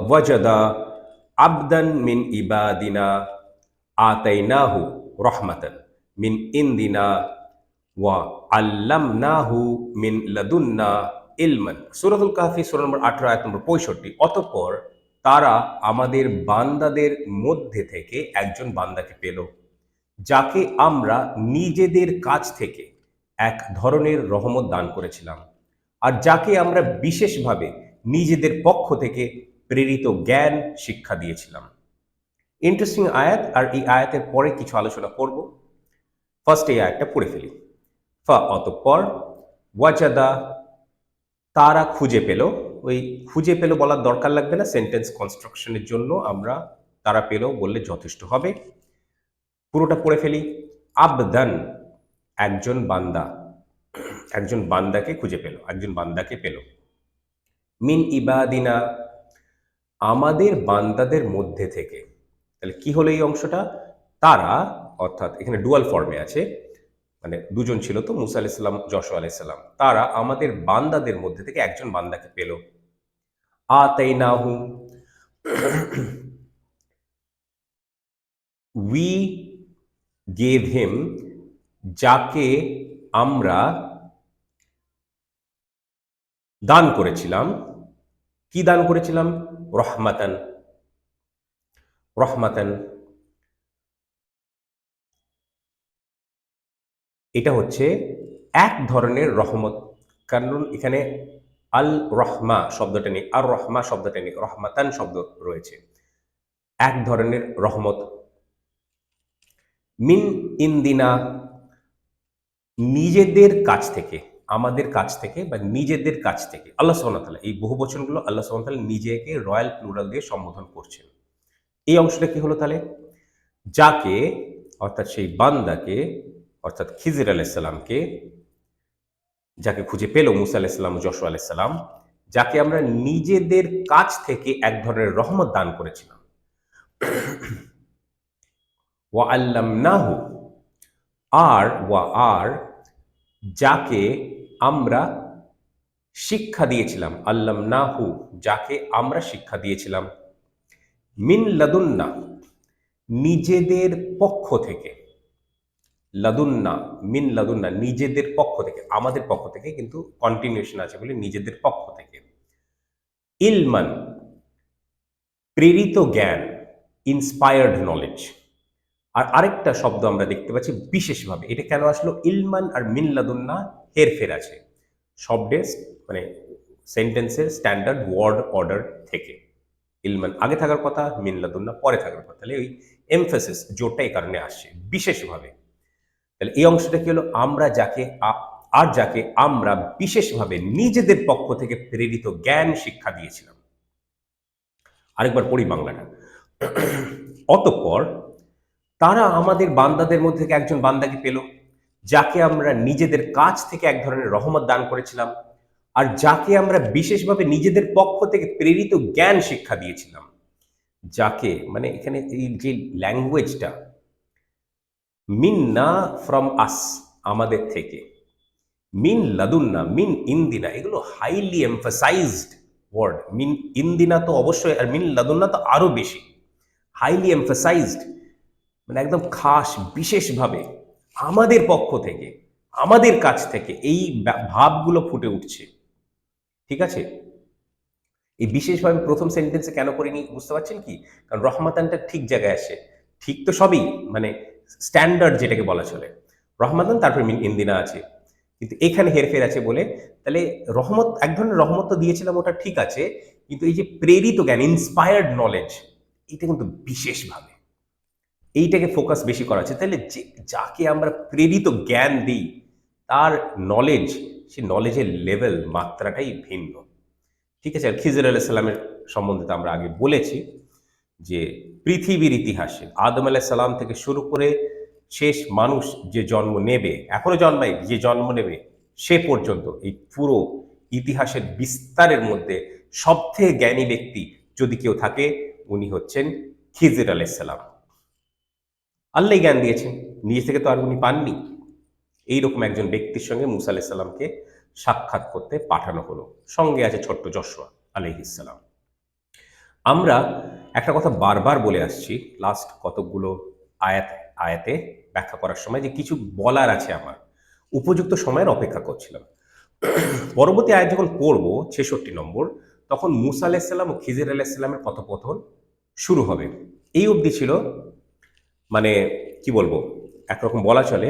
ওয়াজাদা আবদান মিন ইবাদিনা আতাইনাহু রহমাতান মিন ইন্দিনা ওয়া আল্লামনাহু মিন লাদুন্না ইলমান। সূরাতুল কাহফি সূরা নম্বর 18 আয়াত নম্বর 65। অতঃপর তারা আমাদের বান্দাদের মধ্যে থেকে একজন বান্দাকে পেল, যাকে আমরা নিজেদের কাছ থেকে এক ধরনের রহমত দান করেছিলাম, আর যাকে আমরা বিশেষভাবে নিজেদের পক্ষ থেকে প্রেরিত জ্ঞান শিক্ষা দিয়েছিলাম। ইন্টারেস্টিং আয়াত, আর এই আয়াতের পরে কিছু আলোচনা করব। ফার্স্ট এই আয়াতটা পড়ে ফেলি। অতঃপর ওয়াজাদা, তারা খুঁজে পেল। ওই খুঁজে পেল বলার দরকার লাগবে না, সেন্টেন্স কনস্ট্রাকশনের জন্য আমরা তারা পেল বললে যথেষ্ট হবে। পুরোটা পড়ে ফেলি। আবদান, একজন বান্দা, একজন বান্দাকে খুঁজে পেল, একজন বান্দাকে পেল। মিন ইবাদিনা, আমাদের বান্দাদের মধ্যে থেকে। তাহলে কি হলো এই অংশটা? তারা, অর্থাৎ এখানে ডুয়াল ফর্মে আছে, মানে দুজন ছিল তো, মুসা আলাইহিস সালাম, যশোয়া আলাইহিস সালাম। তারা আমাদের বান্দাদের মধ্যে থেকে একজন বান্দাকে পেল। আতাইনাহু, উই গেভ হিম, যাকে আমরা দান করেছিলাম। কি দান করেছিলাম? রহমাতান, রহমাতান। এটা হচ্ছে এক ধরনের রহমত, কারণ এখানে আল রহমা শব্দটা নেই, আর রহমা শব্দটা নেই, রহমাতান শব্দ রয়েছে। এক ধরনের রহমত। মিন ইন্দিনা, নিজেদের কাছ থেকে, আমাদের কাছ থেকে বা নিজেদের কাছ থেকে। আল্লাহ সুবহানাহু ওয়া তাআলা, এই বহু বচনগুলো আল্লাহ সুবহানাহু ওয়া তাআলা নিজেকে রয়্যাল প্লুরাল দিয়ে সম্বোধন করছেন। এই অংশটা কি হলো তাহলে? যাকে, অর্থাৎ সেই বান্দাকে, অর্থাৎ খিজির আলাইহিস সালামকে, যাকে খুঁজে পেল মুসা আলাইহিস সালাম, যশোয়া আলাইহিস সালাম, যাকে আমরা নিজেদের কাছ থেকে এক ধরনের রহমত দান করেছিলাম। ওয়া আল্লামনাহু, আর যাকে আমরা শিক্ষা দিয়েছিলাম। আল্লামনাহু, যাকে আমরা শিক্ষা দিয়েছিলাম। মিন লাদুন্না, নিজেদের পক্ষ থেকে। লাদুন্না, মিন লাদুন্না, নিজেদের পক্ষ থেকে, আমাদের পক্ষ থেকে, কিন্তু কন্টিনিউশন আছে বলে নিজেদের পক্ষ থেকে। ইলমান, প্রেরিত জ্ঞান, ইন্সপায়ার্ড নলেজ। আর আরেকটা শব্দ আমরা দেখতে পাচ্ছি বিশেষভাবে। এটা কেন আসলো? ইলমান আর মিন লাদুন্না হেরফের আছে শব্দের, মানে সেন্টেন্সের স্ট্যান্ডার্ড ওয়ার্ড অর্ডার থেকে। ইলমান আগে থাকার কথা, মিন লাদুন্না পরে থাকার কথা। তাহলে ওই এমফাসিস, জোরটা এই কারণে আসছে বিশেষভাবে। তাহলে এই অংশটা কি হলো? আমরা যাকে, আর যাকে আমরা বিশেষভাবে নিজেদের পক্ষ থেকে প্রেরিত জ্ঞান শিক্ষা দিয়েছিলাম। আরেকবার পড়ি বাংলাটা। অতঃপর তারা আমাদের বান্দাদের মধ্যে থেকে একজন বান্দাকে পেল, যাকে আমরা নিজেদের কাছ থেকে এক ধরনের রহমত দান করেছিলাম, আর যাকে আমরা বিশেষভাবে নিজেদের পক্ষ থেকে প্রেরিত জ্ঞান শিক্ষা দিয়েছিলাম। যাকে, মানে এখানে এই যে ল্যাঙ্গুয়েজটা, মিন্না ফ্রম আস, আমাদের থেকে, মিন লাদুন্না, মিন ইন্দিনা, এগুলো হাইলি এমফাসাইজড ওয়ার্ড। মিন ইন্দিনা তো অবশ্যই, আর মিন লাদুন্না তো আরো বেশি হাইলি এমফাসাইজড, মানে একদম খাস, বিশেষভাবে আমাদের পক্ষ থেকে, আমাদের কাছ থেকে এই ভাবগুলো ফুটে উঠছে। ঠিক আছে? এই বিশেষভাবে প্রথম সেন্টেন্সে কেন করিনি বুঝতে পারছেন কি? কারণ রহমাতানটা ঠিক জায়গায় আসে। ঠিক তো সবই, মানে স্ট্যান্ডার্ড যেটাকে বলা চলে। রহমাতান, তারপরে মিন ইন্দিনা আছে, কিন্তু এখানে হেরফের আছে বলে। তাহলে রহমত, এক ধরনের রহমত তো দিয়েছিলাম, ওটা ঠিক আছে, কিন্তু এই যে প্রেরিত জ্ঞান, ইন্সপায়ার্ড নলেজ, এটা কিন্তু বিশেষভাবে এইটাকে ফোকাস বেশি করা আছে। তাহলে যাকে আমরা প্রেরিত জ্ঞান দিই, তার নলেজ, সে নলেজের লেভেল, মাত্রাটাই ভিন্ন। ঠিক আছে? আর খিজির আলাইহিস সালামের সম্বন্ধে তো আমরা আগে বলেছি যে পৃথিবীর ইতিহাসে আদম আলাইহিস সালাম থেকে শুরু করে শেষ মানুষ যে জন্ম নেবে, এখনো জন্মায়, যে জন্ম নেবে, সে পর্যন্ত এই পুরো ইতিহাসের বিস্তারের মধ্যে সবথেকে জ্ঞানী ব্যক্তি যদি কেউ থাকে, উনি হচ্ছেন খিজির আলাইহিস সালাম। আল্লাহ জ্ঞান দিয়েছেন, নিজে থেকে তো আর উনি পাননি। এইরকম একজন ব্যক্তির সঙ্গে মুসা আলাইহিস সালামকে সাক্ষাৎ করতে পাঠানো হলো। সঙ্গে আছে ছোট্ট যশোয়া আলাইহিস সালাম। আমরা একটা কথা বারবার বলে আসছি লাস্ট কতকগুলো আয়াতে ব্যাখ্যা করার সময়, যে কিছু বলার আছে আমার, উপযুক্ত সময়ের অপেক্ষা করছিলাম। পরবর্তী আয়াত যখন পড়বো 66 নম্বর, তখন মুসা আলাইসাল্লাম ও খিজির আলাইসাল্লামের কথোপকথন শুরু হবে। এই অবধি ছিল মানে কি বলবো, একরকম বলা চলে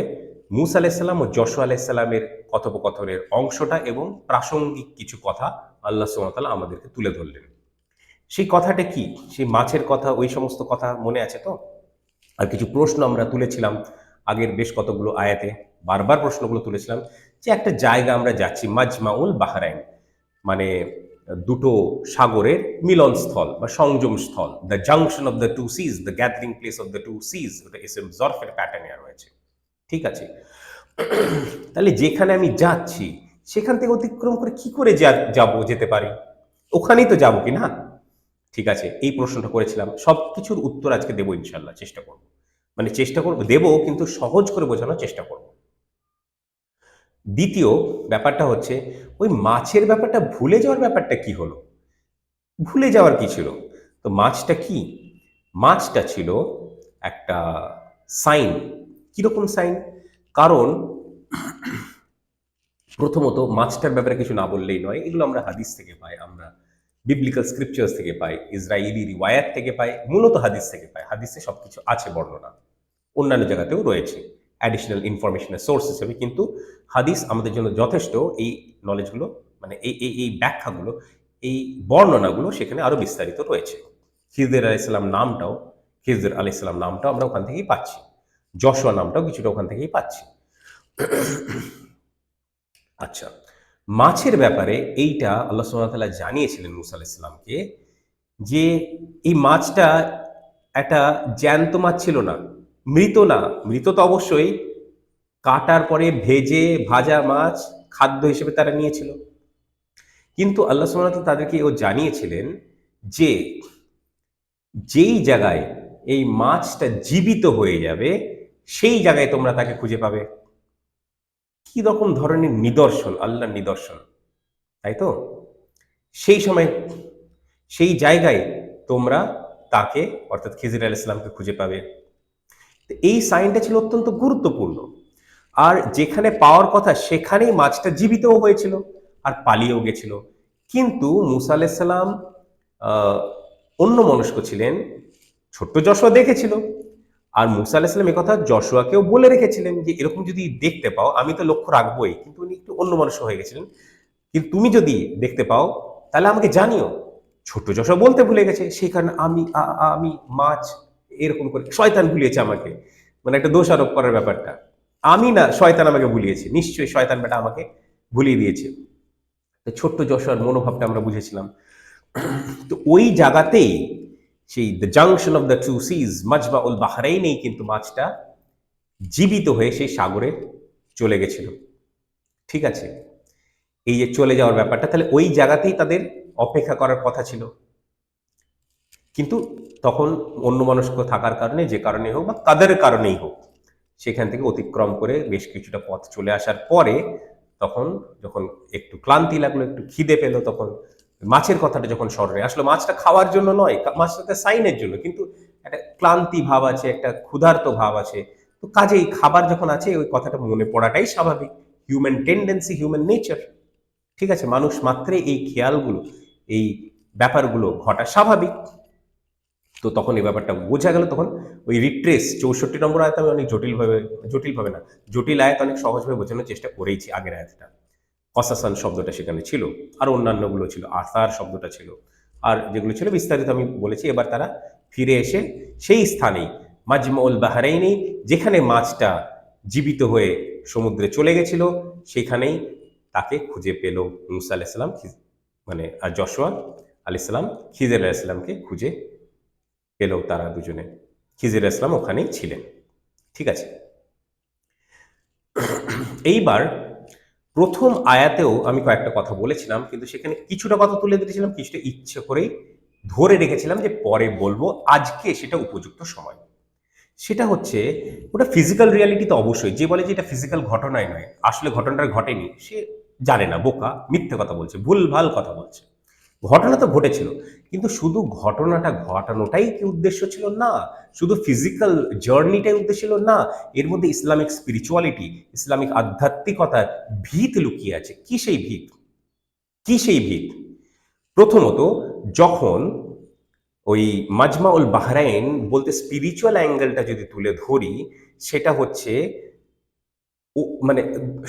মুসা আলাইসাল্লাম ও যশোয়া আলাইসাল্লামের কথোপকথনের অংশটা এবং প্রাসঙ্গিক কিছু কথা আল্লাহ সুবহানাহু ওয়া তাআলা আমাদেরকে তুলে ধরলেন। সেই কথাটা কি, সেই মাছের কথা, ওই সমস্ত কথা মনে আছে তো? আর কিছু প্রশ্ন আমরা তুলেছিলাম আগের বেশ কতগুলো আয়াতে, বারবার প্রশ্নগুলো তুলেছিলাম যে একটা জায়গা আমরা যাচ্ছি, মাজমাউল বাহরাইন, মানে দুটো সাগরের মিলনস্থল বা সংযম স্থল, the junction of the two seas, the gathering place of the two seas, ওটা এস এম জরফের প্যাটার্নে রয়েছে। ঠিক আছে, তাহলে যেখানে আমি যাচ্ছি সেখান থেকে অতিক্রম করে কি করে যেতে পারি, ওখানেই তো যাবো কি না? ঠিক আছে, এই প্রশ্নটা করেছিলাম। সব কিছুর উত্তর আজকে দেবো ইনশাল্লাহ, চেষ্টা করব, মানে চেষ্টা করব দেবো, কিন্তু সহজ করে বোঝানোর চেষ্টা করব। দ্বিতীয় ব্যাপারটা হচ্ছে ওই মাছের ব্যাপারটা, ভুলে যাওয়ার ব্যাপারটা কি হলো? ভুলে যাওয়ার কি ছিল? তো মাছটা কি? মাছটা ছিল একটা সাইন। কিরকম সাইন? কারণ প্রথমত মাছটার ব্যাপারে কিছু না বললেই নয়, এগুলো আমরা হাদিস থেকে পাই, আমরা বিবলিক্যাল স্ক্রিপচার্স থেকে পাই, ইসরায়েলি রিওয়ায়াত থেকে পাই, মূলত হাদিস থেকে পাই। হাদিসে সবকিছু আছে বর্ণনা, অন্যান্য জায়গাতেও রয়েছে অ্যাডিশনাল ইনফরমেশনের সোর্স হিসেবে, কিন্তু হাদিস আমাদের জন্য যথেষ্ট। এই নলেজগুলো, মানে এই ব্যাখ্যাগুলো, এই বর্ণনাগুলো সেখানে আরো বিস্তারিত রয়েছে। খিজির আলাইসাল্লাম নামটাও, খিজির আলাইসাল্লাম নামটাও আমরা ওখান থেকেই পাচ্ছি, যশোয়া নামটাও কিছুটা ওখান থেকেই পাচ্ছি। আচ্ছা, মাছের ব্যাপারে এইটা আল্লাহ সুবহানাহু ওয়া তাআলা জানিয়েছিলেন মুসা আলাইহিসসালামকে, যে এই মাছটা একটা জ্যান্ত মাছ ছিল না, মৃত না। মৃত তো অবশ্যই, কাটার পরে ভেজে ভাজা মাছ খাদ্য হিসেবে তারা নিয়েছিল। কিন্তু আল্লাহ সুবহানাহু ওয়া তাআলা তাদেরকে জানিয়েছিলেন যে যেই জায়গায় এই মাছটা জীবিত হয়ে যাবে সেই জায়গায় তোমরা তাকে খুঁজে পাবে। কি রকম ধরনের নিদর্শন, আল্লাহর নিদর্শন, তাই তো? সেই সময় সেই জায়গায় তোমরা তাকে, অর্থাৎ খিজির আলাইহিস সালামকে খুঁজে পাবে। তো এই সাইনটা ছিল অত্যন্ত গুরুত্বপূর্ণ। আর যেখানে পাওয়ার কথা সেখানেই মাছটা জীবিতও হয়েছিল আর পালিয়েও গেছিল। কিন্তু মুসা আলাইহিস সালাম অন্যমনস্ক ছিলেন। ছোট্ট যশোয়া দেখেছিল, আর মুসা আলাইহিস সালাম একথা যশোয়াকেও বলে রেখেছিলেন যে এরকম যদি দেখতে পাও, আমি তো লক্ষ্য রাখবোই, কিন্তু উনি একটু অন্যমনস্ক হয়ে গেছিলেন, কিন্তু তুমি যদি দেখতে পাও তাহলে আমাকে জানিও। ছোট্ট যশোয়া বলতে ভুলে গেছে, সেই কারণে আমি মাছ, এরকম করে শয়তান ভুলিয়েছে আমাকে, মানে একটা দোষ আরোপ করার ব্যাপারটা। আমি না, শয়তান আমাকে ভুলিয়েছে, নিশ্চয়ই শয়তান বেটা আমাকে ভুলিয়ে দিয়েছে। তো ছোট্ট যশোয়ার মনোভাবটা আমরা বুঝেছিলাম। তো ওই জায়গাতেই, সেই the junction of the two seas, মাজমা উল বাহরাইনেই কিন্তু মাছটা জীবিত হয়ে সেই সাগরে চলে গেছিল। ঠিক আছে, এই যে চলে যাওয়ার ব্যাপারটা, তাহলে ওই জায়গাতেই তাদের অপেক্ষা করার কথা ছিল। কিন্তু তখন অন্যমনস্ক থাকার কারণে, যে কারণে হোক বা কাদের কারণেই হোক, সেখান থেকে অতিক্রম করে বেশ কিছুটা পথ চলে আসার পরে, তখন যখন একটু ক্লান্তি লাগলো, একটু খিদে পেলো, তখন মাছের কথাটা যখন স্মরণে আসলো, মাছটা খাওয়ার জন্য নয়, মাছটা সাইনের জন্য, কিন্তু একটা ক্লান্তি ভাব আছে, একটা ক্ষুধার্ত ভাব আছে। তো কাজেই খাবার যখন আছে, ওই কথাটা মনে পড়াটাই স্বাভাবিক, হিউম্যান টেন্ডেন্সি, হিউম্যান নেচার। ঠিক আছে, মানুষ মাত্রে এই খেয়ালগুলো, এই ব্যাপারগুলো ঘটা স্বাভাবিক। তো তখন এই ব্যাপারটা বোঝা গেল। তখন ওই রিট্রেস 64 নম্বর আয়াত আমি অনেক জটিলভাবে না, জটিল আয়াত অনেক সহজভাবে বোঝানোর চেষ্টা করেইছি। আগের আয়াতটা কসাসান শব্দটা সেখানে ছিল, আর অন্যান্যগুলো ছিল, আসার শব্দটা ছিল, আর যেগুলো ছিল বিস্তারিত আমি বলেছি। এবার তারা ফিরে এসে সেই স্থানেই, মাজমাউল বাহরাইনি, যেখানে মাছটা জীবিত হয়ে সমুদ্রে চলে গেছিল, সেখানেই তাকে খুঁজে পেল মুসা আলাইসাল্লাম, মানে আর যশোয়া আলাইসাল্লাম খিজির আলাইসাল্লামকে খুঁজে পেল তারা দুজনে। খিজির ইসলাম ওখানেই ছিলেন। ঠিক আছে, এইবার প্রথম আয়াতেও আমি কয়েকটা কথা বলেছিলাম, কিন্তু সেখানে কিছুটা কথা তুলে দিয়েছিলাম, কিছুটা ইচ্ছে করেই ধরে রেখেছিলাম যে পরে বলবো, আজকে সেটা উপযুক্ত সময়। সেটা হচ্ছে, ওটা ফিজিক্যাল রিয়ালিটি তো অবশ্যই। যে বলে যে এটা ফিজিক্যাল ঘটনাই নয়, আসলে ঘটনাটা ঘটেনি, সে জানে না, বোকা, মিথ্যে কথা বলছে, ভুলভাল কথা বলছে। ঘটনা তো ঘটেছিল, কিন্তু শুধু ঘটনাটা ঘটানোটাই কি উদ্দেশ্য ছিল? না। শুধু ফিজিক্যাল জার্নিটাই উদ্দেশ্য ছিল? না। এর মধ্যে ইসলামিক স্পিরিচুয়ালিটি, ইসলামিক আধ্যাত্মিকতার ভিত লুকিয়ে আছে। কি সেই ভিত? কি সেই ভিত? প্রথমত, যখন ওই মাজমাউল বাহরাইন বলতে স্পিরিচুয়াল অ্যাঙ্গেলটা যদি তুলে ধরি, সেটা হচ্ছে মানে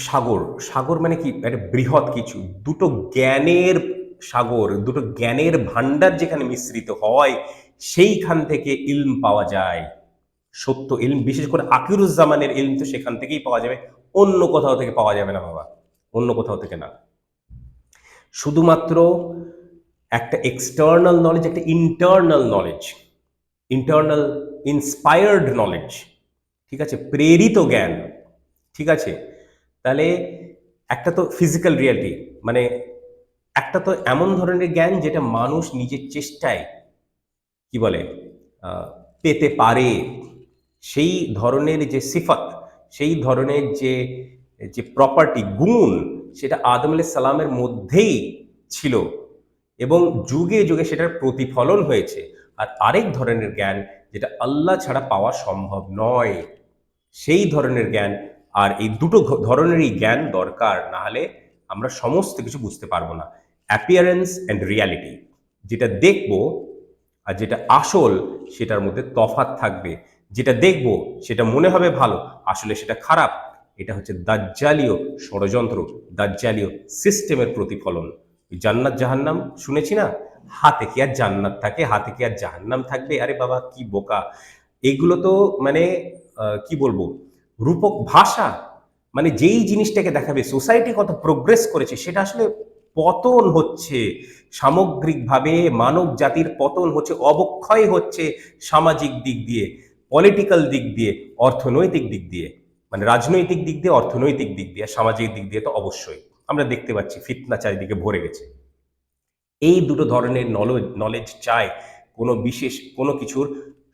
সাগর। সাগর মানে কি? একটা বৃহৎ কিছু। দুটো জ্ঞানের সাগর, দুটো জ্ঞানের ভান্ডার যেখানে মিশ্রিত হয়, সেইখান থেকে ইলম পাওয়া যায়। সত্য ইলম, বিশেষ করে আকিরুজ্জামানের ইলম তো সেখান থেকেই পাওয়া যাবে, অন্য কোথাও থেকে পাওয়া যাবে না বাবা, অন্য কোথাও থেকে না। শুধুমাত্র একটা এক্সটার্নাল নলেজ, একটা internal knowledge, internal inspired knowledge, ঠিক আছে, প্রেরিত জ্ঞান, ঠিক আছে। তাহলে একটা তো ফিজিক্যাল রিয়ালিটি, মানে একটা তো এমন ধরনের জ্ঞান যেটা মানুষ নিজের চেষ্টায় কি বলে পেতে পারে। সেই ধরনের যে সিফাত, সেই ধরনের যে যে প্রপার্টি, গুণ, সেটা আদম আলাইহিস সালামের মধ্যেই ছিল এবং যুগে যুগে সেটার প্রতিফলন হয়েছে। আর আরেক ধরনের জ্ঞান যেটা আল্লাহ ছাড়া পাওয়া সম্ভব নয়, সেই ধরনের জ্ঞান। আর এই দুটো ধরনেরই জ্ঞান দরকার, না হলে আমরা সমস্ত কিছু বুঝতে পারবো না। অ্যাপিয়ারেন্স অ্যান্ড রিয়ালিটি, যেটা দেখব আর যেটা আসল, সেটার মধ্যে তফাৎ থাকবে। যেটা দেখব সেটা মনে হবে ভালো, আসলে সেটা খারাপ। এটা হচ্ছে দাজ্জালীয় ষড়যন্ত্র, দাজ্জালীয় সিস্টেমের প্রতিফলন। জান্নাত জাহান্নাম শুনেছি না? হাতে কি আর জান্নাত থাকে, হাতে কি আর জাহান্নাম থাকবে? আরে বাবা, কি বোকা! এগুলো তো মানে কি বলবো, রূপক ভাষা। মানে যেই জিনিসটাকে দেখাবে সোসাইটি কত প্রোগ্রেস করেছে, সেটা আসলে পতন হচ্ছে সামগ্রিকভাবে, মানব জাতির পতন হচ্ছে, অবক্ষয় হচ্ছে সামাজিক দিক দিয়ে, পলিটিক্যাল দিক দিয়ে, অর্থনৈতিক দিক দিয়ে, মানে রাজনৈতিক দিক দিয়ে, অর্থনৈতিক দিক দিয়ে, সামাজিক দিক দিয়ে তো অবশ্যই আমরা দেখতে পাচ্ছি ফিতনা চারিদিকে ভরে গেছে। এই দুটো ধরনের নলেজ চাই কোনো বিশেষ কোনো কিছুর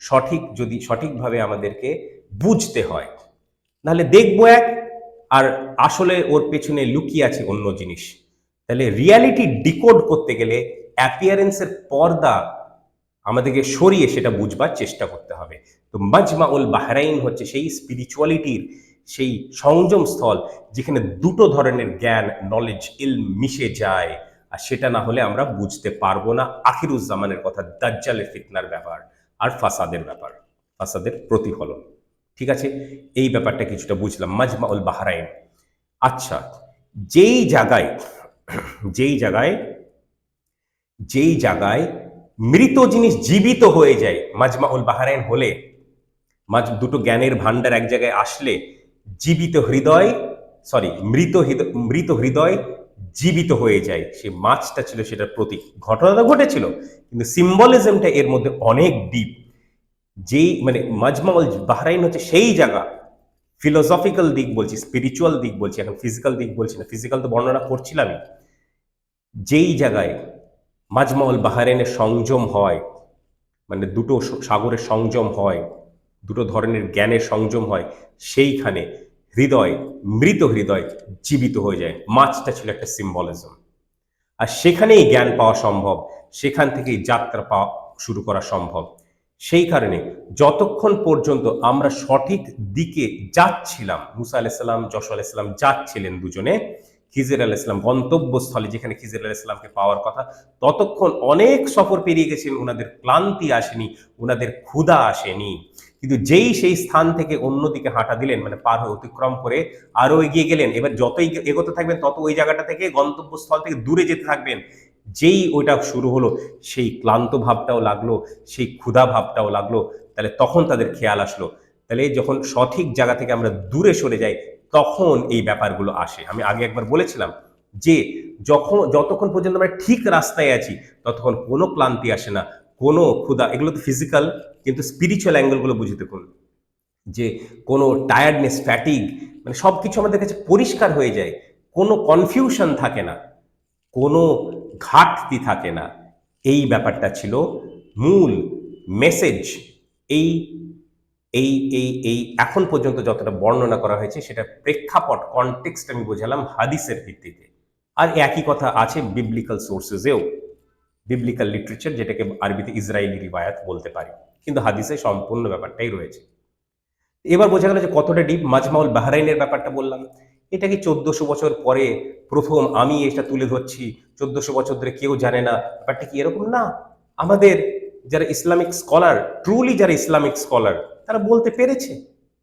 সঠিক, যদি সঠিকভাবে আমাদেরকে বুঝতে হয়। নাহলে দেখবো এক, আর আসলে ওর পেছনে লুকিয়ে আছে অন্য জিনিস। তাহলে রিয়ালিটি ডিকোড করতে গেলে অ্যাপিয়ারেন্সের পর্দা আমাদেরকে সরিয়ে সেটা বুঝবার চেষ্টা করতে হবে। তো মাজমাউল বাহরাইন হচ্ছে সেই স্পিরিচুয়ালিটির সেই সংযম স্থল, যেখানে দুটো ধরনের জ্ঞান, নলেজ, ইলম মিশে যায়। আর সেটা না হলে আমরা বুঝতে পারবো না আখিরুজ্জামানের কথা, দাজ্জালের ফিতনার ব্যাপার, আর ফাসাদের ব্যাপার, ফাসাদের প্রতিফলন। ঠিক আছে, এই ব্যাপারটা কিছুটা বুঝলাম, মাজমাউল বাহরাইন। আচ্ছা, যেই জায়গায় যেই জায়গায় যেই জায়গায় মৃত জিনিস জীবিত হয়ে যায় মাজমাউল বাহরাইন হলে, দুটো জ্ঞানের ভান্ডার এক জায়গায় আসলে, জীবিত হৃদয়, সরি, মৃত হৃদয় জীবিত হয়ে যায়। সে মাছটা ছিল সেটার প্রতীক। ঘটনাটা ঘটেছিল, কিন্তু সিম্বলিজমটা এর মধ্যে অনেক ডিপ। যেই মানে মাজমাউল বাহরাইন হচ্ছে সেই জায়গা, ফিলোসফিক্যাল দিক বলছি, স্পিরিচুয়াল দিক বলছি, এখন ফিজিক্যাল দিক বলছি না, ফিজিক্যাল তো বর্ণনা করছিলামই। যেই জায়গায় মাজমাউল বাহরাইনের সংযম হয়, মানে দুটো সাগরের সংযম হয়, দুটো ধরনের জ্ঞানের সংযম হয়, সেইখানে হৃদয়, মৃত হৃদয় জীবিত হয়ে যায়। মাছটা ছিল একটা সিম্বলিজম। আর সেখানেই জ্ঞান পাওয়া সম্ভব, সেখান থেকেই যাত্রা পাওয়া শুরু করা সম্ভব। সেই কারণে যতক্ষণ পর্যন্ত আমরা সঠিক দিকে যাচ্ছিলাম, মুসা আলাইসাল্লাম, যশোয়া আলাইসাল্লাম যাচ্ছিলেন দুজনে খিজির আলাইসাল্লাম গন্তব্যস্থলে, যেখানে খিজির আলাইসাল্লামকে পাওয়ার কথা, ততক্ষণ অনেক সফর পেরিয়ে গেছেন, ওনাদের ক্লান্তি আসেনি, ওনাদের ক্ষুধা আসেনি। কিন্তু যেই সেই স্থান থেকে অন্যদিকে হাঁটা দিলেন, মানে পার হয়ে অতিক্রম করে আরো এগিয়ে গেলেন, এবার যতই এগোতে থাকবেন তত ওই জায়গাটা থেকে, গন্তব্যস্থল থেকে দূরে যেতে থাকবেন, যেই ওইটা শুরু হলো, সেই ক্লান্ত ভাবটাও লাগলো, সেই ক্ষুধা ভাবটাও লাগলো। তাহলে তখন তাদের খেয়াল আসলো, তাহলে যখন সঠিক জায়গা থেকে আমরা দূরে সরে যাই, তখন এই ব্যাপারগুলো আসে। আমি আগে একবার বলেছিলাম যে যতক্ষণ পর্যন্ত আমরা ঠিক রাস্তায় আছি, ততক্ষণ কোনো ক্লান্তি আসে না, কোনো ক্ষুধা, এগুলো তো ফিজিক্যাল, কিন্তু স্পিরিচুয়াল অ্যাঙ্গেলগুলো বুঝে দেখুন, যে কোনো টায়ার্ডনেস, ফ্যাটিগ, মানে সব কিছু আমাদের কাছে পরিষ্কার হয়ে যায়, কোনো কনফিউশন থাকে না, কোনো ঘাটতি থাকে না। এই ব্যাপারটা ছিল মূল মেসেজ। এই এই এই এই এখন পর্যন্ত যতটা বর্ণনা করা হয়েছে, সেটা প্রেক্ষাপট, কনটেক্সট আমি বোঝালাম হাদিসের ভিত্তিতে। আর একই কথা আছে বিবলিক্যাল সোর্সেসেও। বিবলিক্যাল লিটারেচার, যেটাকে আরবিতে ইসরায়েলি রিওয়ায়াত বলতে পারি, কিন্তু হাদিসে সম্পূর্ণ ব্যাপারটাই রয়েছে। এবার বোঝা গেল যে কতটা ডিপ। মাজমাউল বাহরাইনের ব্যাপারটা বললাম, এটা কি 1400 বছর পরে প্রথম আমি এটা তুলে ধরছি, 1400 বছর ধরে কেউ জানে না, ব্যাপারটা কি এরকম না। আমাদের যারা ইসলামিক স্কলার, ট্রুলি যারা ইসলামিক স্কলার, তারা বলতে পেরেছে,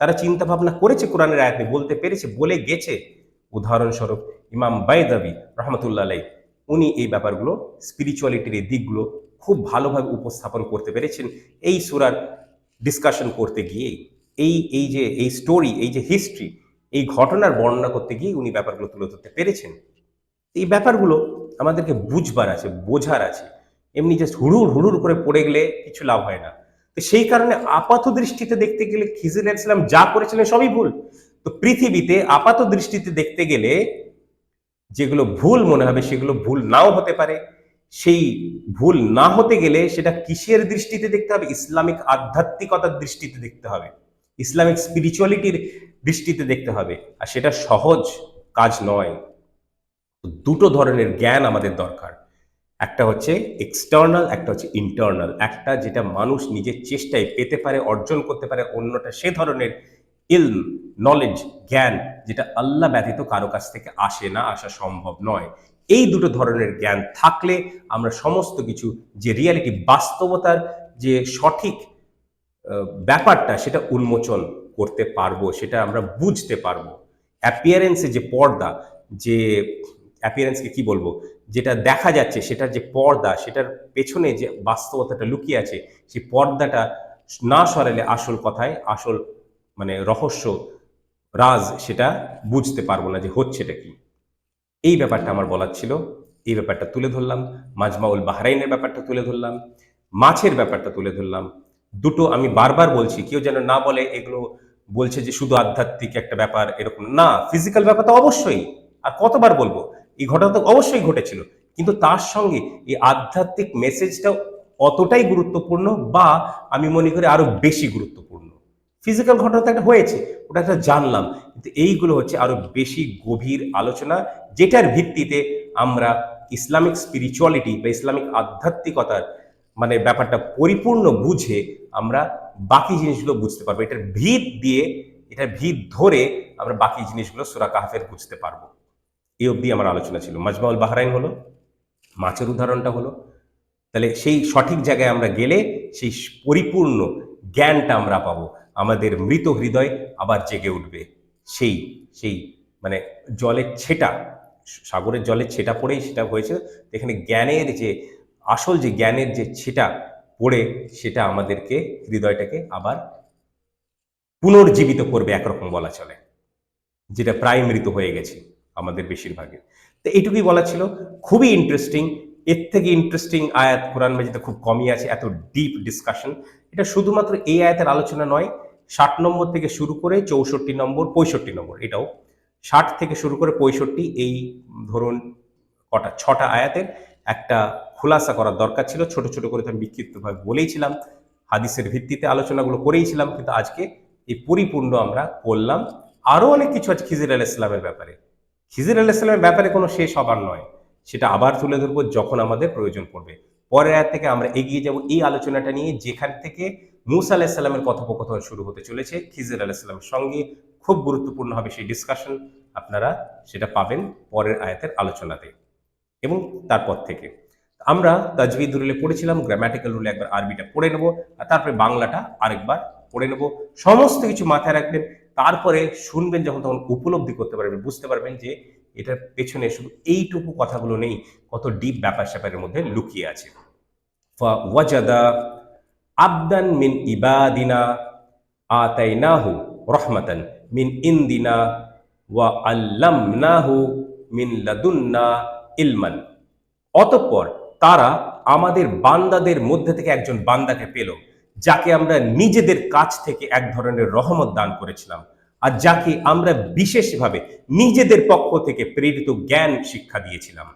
তারা চিন্তা ভাবনা করেছে, কোরআনের আয়াতে বলতে পেরেছে, বলে গেছে। উদাহরণস্বরূপ ইমাম বাইদাবি রহমতুল্লাহ আলাই, উনি এই ব্যাপারগুলো, স্পিরিচুয়ালিটির এই দিকগুলো খুব ভালোভাবে উপস্থাপন করতে পেরেছেন এই সূরার ডিসকাশন করতে গিয়েই। এই যে এই স্টোরি, এই যে হিস্ট্রি, এই ঘটনার বর্ণনা করতে গিয়ে উনি ব্যাপারগুলো তুলে ধরতে পেরেছেন। এই ব্যাপারগুলো আমাদেরকে বুঝবার আছে, বোঝার আছে। এমনি জাস্ট হুড়ুর হুড়ুর করে পড়ে গেলে কিছু লাভ হয় না। তো সেই কারণে আপাত দৃষ্টিতে দেখতে গেলে খিজির আলাইহিস সালাম যা করেছিলেন সবই ভুল। তো পৃথিবীতে আপাত দৃষ্টিতে দেখতে গেলে যেগুলো ভুল মনে হবে সেগুলো ভুল নাও হতে পারে। সেই ভুল না হতে গেলে সেটা কিসের দৃষ্টিতে দেখতে হবে? ইসলামিক আধ্যাত্মিকতার দৃষ্টিতে দেখতে হবে, ইসলামিক স্পিরিচুয়ালিটির দৃষ্টিতে দেখতে হবে। আর সেটা সহজ কাজ নয়। দুটো ধরনের জ্ঞান আমাদের দরকার, একটা হচ্ছে এক্সটার্নাল, একটা হচ্ছে ইন্টারনাল। একটা যেটা মানুষ নিজের চেষ্টায় পেতে পারে, অর্জন করতে পারে, অন্যটা সে ধরনের ইলম, নলেজ, জ্ঞান যেটা আল্লাহ ব্যতীত কারো কাছ থেকে আসে না, আসা সম্ভব নয়। এই দুটো ধরনের জ্ঞান থাকলে আমরা সমস্ত কিছু, যে রিয়ালিটি, বাস্তবতার যে সঠিক ব্যাপারটা, সেটা উন্মোচন করতে পারবো, সেটা আমরা বুঝতে পারবো। অ্যাপিয়ারেন্সে যে পর্দা, যে অ্যাপিয়ারেন্সকে কি বলবো, যেটা দেখা যাচ্ছে সেটার যে পর্দা, সেটার পেছনে যে বাস্তবতাটা লুকিয়ে আছে, সেই পর্দাটা না সরালে আসল কথায়, আসল মানে রহস্য, রাজ, সেটা বুঝতে পারবো না যে হচ্ছেটা কি। এই ব্যাপারটা আমার বলার ছিল, এই ব্যাপারটা তুলে ধরলাম। মাজমাউল বাহরাইনের ব্যাপারটা তুলে ধরলাম, মাছের ব্যাপারটা তুলে ধরলাম। দুটো আমি বারবার বলছি, কেউ যেন না বলে এগুলো বলছে যে শুধু আধ্যাত্মিক একটা ব্যাপার, এরকম না। ফিজিক্যাল ব্যাপার তো অবশ্যই, আর কতবার বলবো, এই ঘটনা তো অবশ্যই ঘটেছিল, কিন্তু তার সঙ্গে এই আধ্যাত্মিক মেসেজটাও অতটাই গুরুত্বপূর্ণ, বা আমি মনে করি আরো বেশি গুরুত্বপূর্ণ। ফিজিক্যাল ঘটনা তো একটা হয়েছে, ওটা একটা জানলাম, কিন্তু এইগুলো হচ্ছে আরো বেশি গভীর আলোচনা, যেটার ভিত্তিতে আমরা ইসলামিক স্পিরিচুয়ালিটি বা ইসলামিক আধ্যাত্মিকতার মানে ব্যাপারটা পরিপূর্ণ বুঝে আমরা বাকি জিনিসগুলো বুঝতে পারবো। এটার ভিত দিয়ে, এটার ভিত ধরে আমরা বাকি জিনিসগুলো সূরা কাহফের বুঝতে পারবো। এই অবধি আমার আলোচনা ছিল। মাজমাউল বাহরাইন হলো, মাছের উদাহরণটা হলো। তাহলে সেই সঠিক জায়গায় আমরা গেলে সেই পরিপূর্ণ জ্ঞানটা আমরা পাবো, আমাদের মৃত হৃদয় আবার জেগে উঠবে। সেই সেই মানে জলের ছেটা, সাগরের জলের ছেটা পড়েই সেটা হয়েছে। এখানে জ্ঞানের যে আসল, যে জ্ঞানের যে ছেটা পড়ে, সেটা আমাদেরকে, হৃদয়টাকে আবার পুনর্জীবিত করবে, একরকম বলা চলে, যেটা প্রায় মৃত হয়ে গেছে আমাদের বেশিরভাগের। তো এইটুকুই বলা ছিল। খুবই ইন্টারেস্টিং, এর থেকে ইন্টারেস্টিং আয়াত কোরআন মাজিদে খুব কমই আছে, এত ডিপ ডিসকাশন। এটা শুধুমাত্র এই আয়াতের আলোচনা নয়, 60 নম্বর থেকে শুরু করে 64 নম্বর, 65 নম্বর, এটাও 60 থেকে শুরু করে 65, এই ধরুন কটা, 6টা আয়াতের একটা খোলাসা করার দরকার ছিল। ছোট ছোট করে তো আমি বিক্ষিপ্তভাবে বলেইছিলাম, হাদিসের ভিত্তিতে আলোচনাগুলো করেইছিলাম, কিন্তু আজকে এই পরিপূর্ণ আমরা করলাম। আরো অনেক কিছু আছে খিজির আলাইহিস সালামের ব্যাপারে। খিজির আলাইহিস সালামের ব্যাপারে কোনো শেষ হবার নয়, সেটা আবার তুলে ধরবো যখন আমাদের প্রয়োজন পড়বে। পরের আয়াত থেকে আমরা এগিয়ে যাব এই আলোচনাটা নিয়ে, যেখান থেকে মূসা আলাইহিস সালামের কথোপকথন শুরু হতে চলেছে খিজির আলাইহিস সালামের সঙ্গে। খুব গুরুত্বপূর্ণ হবে সেই ডিসকাশন, আপনারা সেটা পাবেন পরের আয়াতের আলোচনাতে। এবং তারপর থেকে আমরা তাজবিদ রুলে পড়েছিলাম, গ্রামাটিক্যাল রুলে একবার আরবিটা পড়ে নেব, আর তারপরে বাংলাটা আরেকবার পড়ে নেব। সমস্ত কিছু মাথায় রাখবেন, তারপরে শুনবেন যখন, তখন উপলব্ধি করতে পারবেন, বুঝতে পারবেন যে এটার পেছনে শুধু এইটুকু কথাগুলো নেই, কত ডিপ ব্যাপার স্যাপারের মধ্যে লুকিয়ে আছে। ওয়াজাদা আবদান মিন ইবাদিনা আতাইনাহু রহমাতান মিন ইন্দিনা ওয়া আল্লামনাহু মিন লাদুন্না ইলমান। অতঃপর তারা আমাদের বান্দাদের মধ্যে থেকে একজন বান্দাকে পেল, যাকে আমরা নিজেদের কাছ থেকে এক ধরনের রহমত দান করেছিলাম, আর যাকে আমরা বিশেষভাবে নিজেদের পক্ষ থেকে প্রেরিত জ্ঞান শিক্ষা দিয়েছিলাম।